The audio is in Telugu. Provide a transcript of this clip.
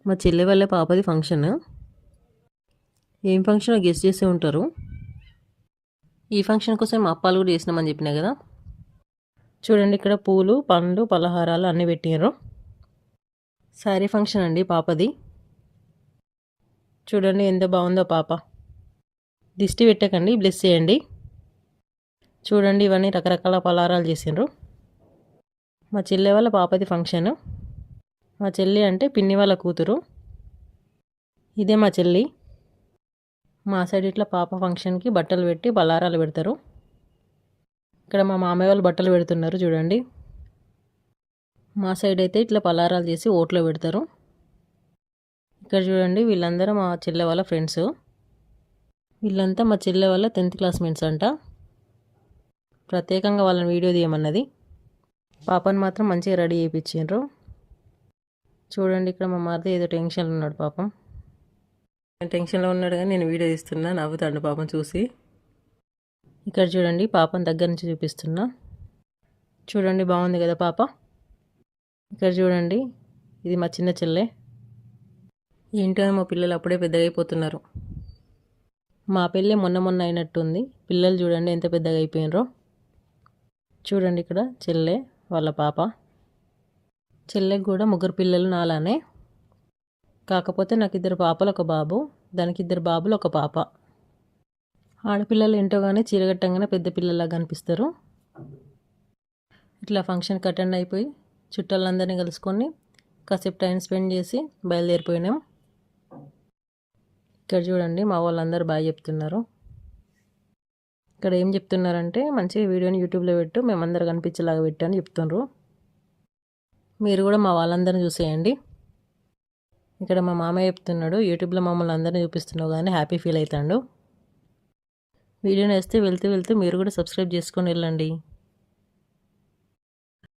మా చెల్లె వాళ్ళ పాపది ఫంక్షన్. ఏం ఫంక్షనో గెస్ట్ చేసే ఉంటారు. ఈ ఫంక్షన్ కోసం మా అప్పాలు కూడా చేసినామని చెప్పినా కదా. చూడండి ఇక్కడ పూలు, పండ్లు, పలహారాలు అన్నీ పెట్టారు. శారీ ఫంక్షన్ అండి పాపది. చూడండి ఎంత బాగుందో పాప. దిష్టి పెట్టకండి, బ్లెస్ చేయండి. చూడండి ఇవన్నీ రకరకాల పలహారాలు చేసిండ్రు. మా చెల్లె వాళ్ళ పాపది ఫంక్షన్. మా చెల్లి అంటే పిన్ని వాళ్ళ కూతురు. ఇదే మా చెల్లి. మా సైడ్ ఇట్లా పాప ఫంక్షన్కి బట్టలు పెట్టి పలారాలు పెడతారు. ఇక్కడ మా మామయ్య వాళ్ళు బట్టలు పెడుతున్నారు చూడండి. మా సైడ్ అయితే ఇట్లా పలారాలు చేసి ఓట్లో పెడతారు. ఇక్కడ చూడండి వీళ్ళందరూ మా చెల్లె వాళ్ళ ఫ్రెండ్స్. వీళ్ళంతా మా చెల్లె వాళ్ళ 10th క్లాస్మేట్స్ అంట. ప్రత్యేకంగా వాళ్ళని వీడియో తీయమన్నది. పాపని మాత్రం మంచిగా రెడీ చేయించారు. చూడండి ఇక్కడ మా మరిది ఏదో టెన్షన్లో ఉన్నాడు పాపం. టెన్షన్లో ఉన్నాడు కానీ నేను వీడియో తీస్తున్నా, నవ్వుతాడు పాపం చూసి. ఇక్కడ చూడండి పాపని దగ్గర నుంచి చూపిస్తున్నా. చూడండి బాగుంది కదా పాప. ఇక్కడ చూడండి ఇది మా చిన్న చెల్లె. ఏంటో మా పిల్లలు అప్పుడే పెద్దగా అయిపోతున్నారు. మా పెళ్ళి మొన్న అయినట్టుంది. పిల్లలు చూడండి ఎంత పెద్దగా అయిపోయినరో. చూడండి ఇక్కడ చెల్లె వాళ్ళ పాప. చెల్లెకి కూడా 3 పిల్లలు నాలానే. కాకపోతే నాకు 2 పాపలు 1 బాబు, దానికి 2 బాబులు 1 పాప. ఆడపిల్లలు ఏంటో కానీ చీరగట్టంగానే పెద్ద పిల్లలాగా కనిపిస్తారు. ఇట్లా ఫంక్షన్కి అటెండ్ అయిపోయి చుట్టాలందరినీ కలుసుకొని కాసేపు టైం స్పెండ్ చేసి బయలుదేరిపోయినాం. ఇక్కడ చూడండి మా వాళ్ళందరూ బాగా చెప్తున్నారు. ఇక్కడ ఏం చెప్తున్నారంటే మంచిగా వీడియోని యూట్యూబ్లో పెట్టు, మేమందరూ కనిపించేలాగా పెట్టు అని చెప్తున్నారు. మీరు కూడా మా వాళ్ళందరినీ చూసేయండి. ఇక్కడ మా మామయ్య చెప్తున్నాడు, యూట్యూబ్లో మమ్మల్ని అందరినీ చూపిస్తున్నావు కానీ హ్యాపీ ఫీల్ అవుతాడు. వీడియోని వేస్తే వెళ్తూ మీరు కూడా సబ్స్క్రైబ్ చేసుకొని వెళ్ళండి.